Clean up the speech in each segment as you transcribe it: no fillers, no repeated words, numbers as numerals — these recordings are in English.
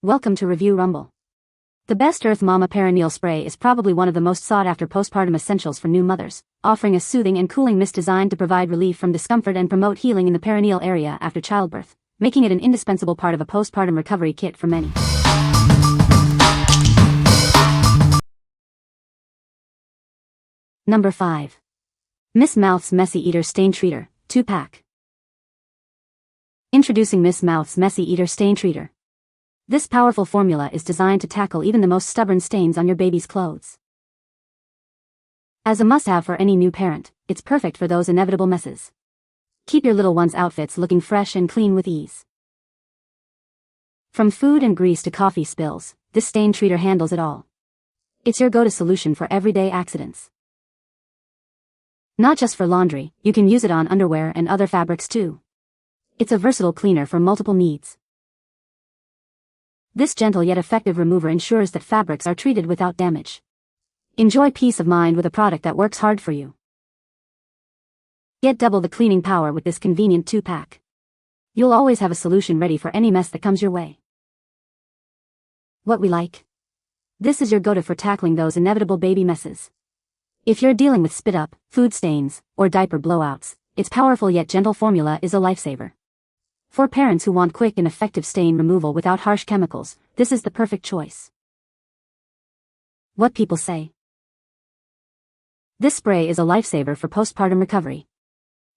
Welcome to Review Rumble. The best Earth Mama Perineal Spray is probably one of the most sought-after postpartum essentials for new mothers, offering a soothing and cooling mist designed to provide relief from discomfort and promote healing in the perineal area after childbirth, making it an indispensable part of a postpartum recovery kit for many. Number 5. Miss Mouth's Messy Eater Stain Treater, 2-pack. Introducing Miss Mouth's Messy Eater Stain Treater. This powerful formula is designed to tackle even the most stubborn stains on your baby's clothes. As a must-have for any new parent, it's perfect for those inevitable messes. Keep your little one's outfits looking fresh and clean with ease. From food and grease to coffee spills, this stain treater handles it all. It's your go-to solution for everyday accidents. Not just for laundry, you can use it on underwear and other fabrics too. It's a versatile cleaner for multiple needs. This gentle yet effective remover ensures that fabrics are treated without damage. Enjoy peace of mind with a product that works hard for you. Get double the cleaning power with this convenient 2-pack. You'll always have a solution ready for any mess that comes your way. What we like? This is your go-to for tackling those inevitable baby messes. If you're dealing with spit-up, food stains, or diaper blowouts, its powerful yet gentle formula is a lifesaver. For parents who want quick and effective stain removal without harsh chemicals, this is the perfect choice. What people say. This spray is a lifesaver for postpartum recovery.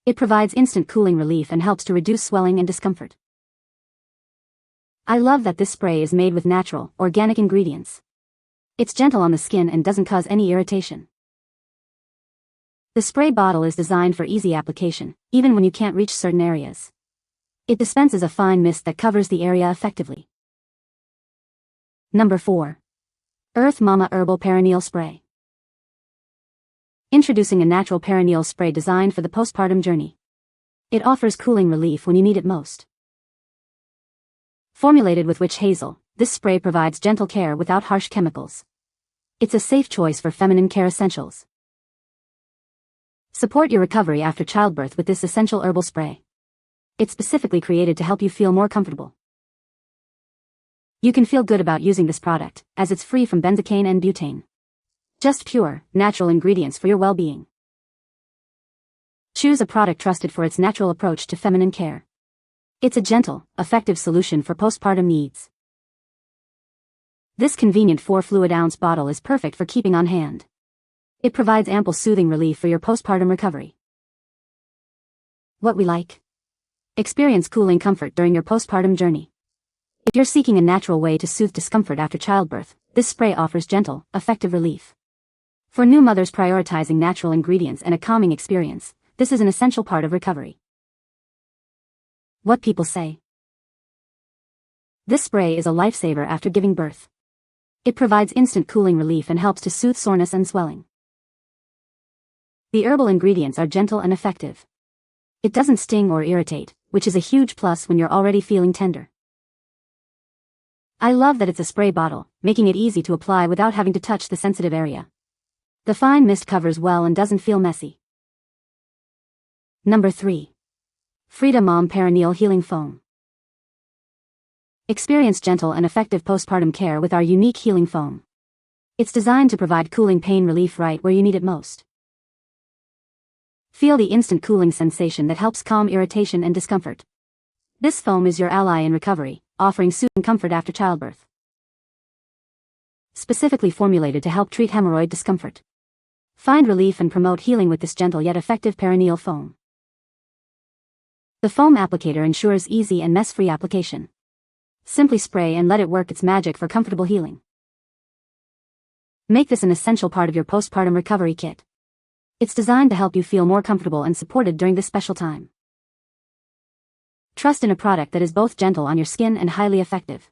It provides instant cooling relief and helps to reduce swelling and discomfort. I love that this spray is made with natural, organic ingredients. It's gentle on the skin and doesn't cause any irritation. The spray bottle is designed for easy application, even when you can't reach certain areas. It dispenses a fine mist that covers the area effectively. Number 4. Earth Mama Herbal Perineal Spray. Introducing a natural perineal spray designed for the postpartum journey. It offers cooling relief when you need it most. Formulated with witch hazel, this spray provides gentle care without harsh chemicals. It's a safe choice for feminine care essentials. Support your recovery after childbirth with this essential herbal spray. It's specifically created to help you feel more comfortable. You can feel good about using this product, as it's free from benzocaine and butane. Just pure, natural ingredients for your well-being. Choose a product trusted for its natural approach to feminine care. It's a gentle, effective solution for postpartum needs. This convenient 4-fluid-ounce bottle is perfect for keeping on hand. It provides ample soothing relief for your postpartum recovery. What we like? Experience cooling comfort during your postpartum journey. If you're seeking a natural way to soothe discomfort after childbirth, this spray offers gentle, effective relief. For new mothers prioritizing natural ingredients and a calming experience, this is an essential part of recovery. What people say. This spray is a lifesaver after giving birth. It provides instant cooling relief and helps to soothe soreness and swelling. The herbal ingredients are gentle and effective. It doesn't sting or irritate, which is a huge plus when you're already feeling tender. I love that it's a spray bottle, making it easy to apply without having to touch the sensitive area. The fine mist covers well and doesn't feel messy. Number 3. Frida Mom Perineal Healing Foam. Experience gentle and effective postpartum care with our unique healing foam. It's designed to provide cooling pain relief right where you need it most. Feel the instant cooling sensation that helps calm irritation and discomfort. This foam is your ally in recovery, offering soothing comfort after childbirth. Specifically formulated to help treat hemorrhoid discomfort. Find relief and promote healing with this gentle yet effective perineal foam. The foam applicator ensures easy and mess-free application. Simply spray and let it work its magic for comfortable healing. Make this an essential part of your postpartum recovery kit. It's designed to help you feel more comfortable and supported during this special time. Trust in a product that is both gentle on your skin and highly effective.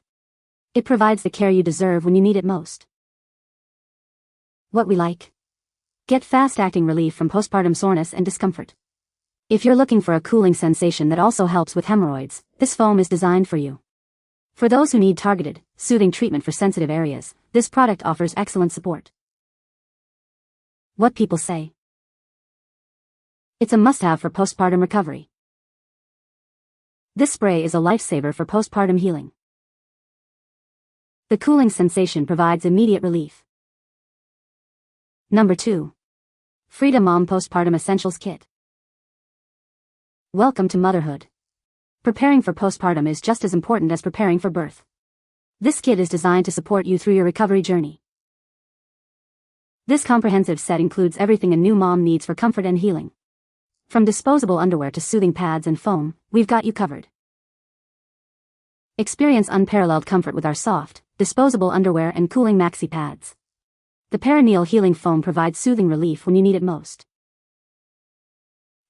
It provides the care you deserve when you need it most. What we like? Get fast-acting relief from postpartum soreness and discomfort. If you're looking for a cooling sensation that also helps with hemorrhoids, this foam is designed for you. For those who need targeted, soothing treatment for sensitive areas, this product offers excellent support. What people say. It's a must-have for postpartum recovery. This spray is a lifesaver for postpartum healing. The cooling sensation provides immediate relief. Number 2. Frida Mom Postpartum Essentials Kit. Welcome to motherhood. Preparing for postpartum is just as important as preparing for birth. This kit is designed to support you through your recovery journey. This comprehensive set includes everything a new mom needs for comfort and healing. From disposable underwear to soothing pads and foam, we've got you covered. Experience unparalleled comfort with our soft, disposable underwear and cooling maxi pads. The perineal healing foam provides soothing relief when you need it most.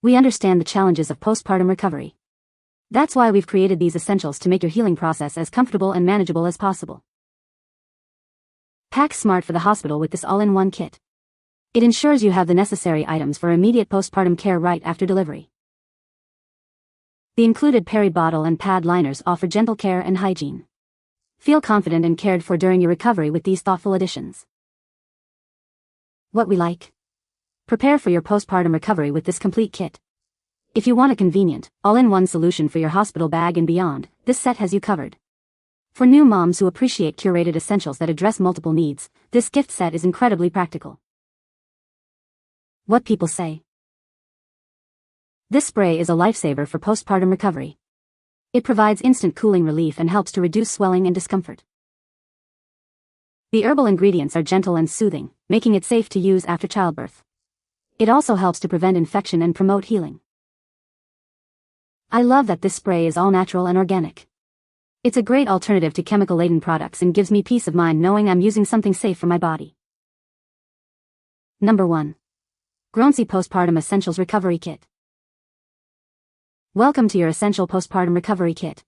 We understand the challenges of postpartum recovery. That's why we've created these essentials to make your healing process as comfortable and manageable as possible. Pack smart for the hospital with this all-in-one kit. It ensures you have the necessary items for immediate postpartum care right after delivery. The included peri bottle and pad liners offer gentle care and hygiene. Feel confident and cared for during your recovery with these thoughtful additions. What we like? Prepare for your postpartum recovery with this complete kit. If you want a convenient, all-in-one solution for your hospital bag and beyond, this set has you covered. For new moms who appreciate curated essentials that address multiple needs, this gift set is incredibly practical. What people say. This spray is a lifesaver for postpartum recovery. It provides instant cooling relief and helps to reduce swelling and discomfort. The herbal ingredients are gentle and soothing, making it safe to use after childbirth. It also helps to prevent infection and promote healing. I love that this spray is all natural and organic. It's a great alternative to chemical-laden products and gives me peace of mind knowing I'm using something safe for my body. Number 1. GROWNSY Postpartum Essentials Recovery Kit. Welcome to your Essential Postpartum Recovery Kit.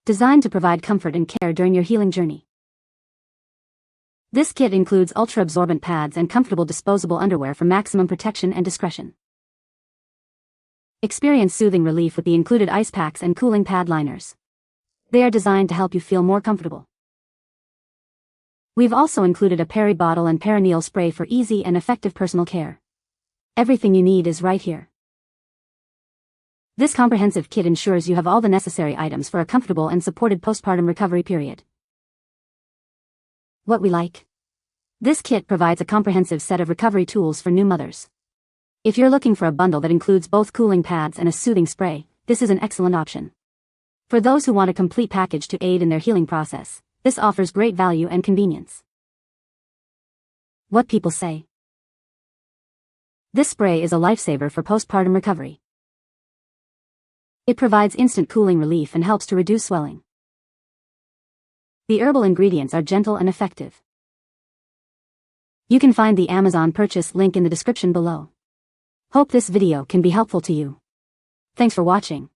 Designed to provide comfort and care during your healing journey. This kit includes ultra-absorbent pads and comfortable disposable underwear for maximum protection and discretion. Experience soothing relief with the included ice packs and cooling pad liners. They are designed to help you feel more comfortable. We've also included a peri bottle and perineal spray for easy and effective personal care. Everything you need is right here. This comprehensive kit ensures you have all the necessary items for a comfortable and supported postpartum recovery period. What we like? This kit provides a comprehensive set of recovery tools for new mothers. If you're looking for a bundle that includes both cooling pads and a soothing spray, this is an excellent option. For those who want a complete package to aid in their healing process, this offers great value and convenience. What people say. This spray is a lifesaver for postpartum recovery. It provides instant cooling relief and helps to reduce swelling. The herbal ingredients are gentle and effective. You can find the Amazon purchase link in the description below. Hope this video can be helpful to you. Thanks for watching.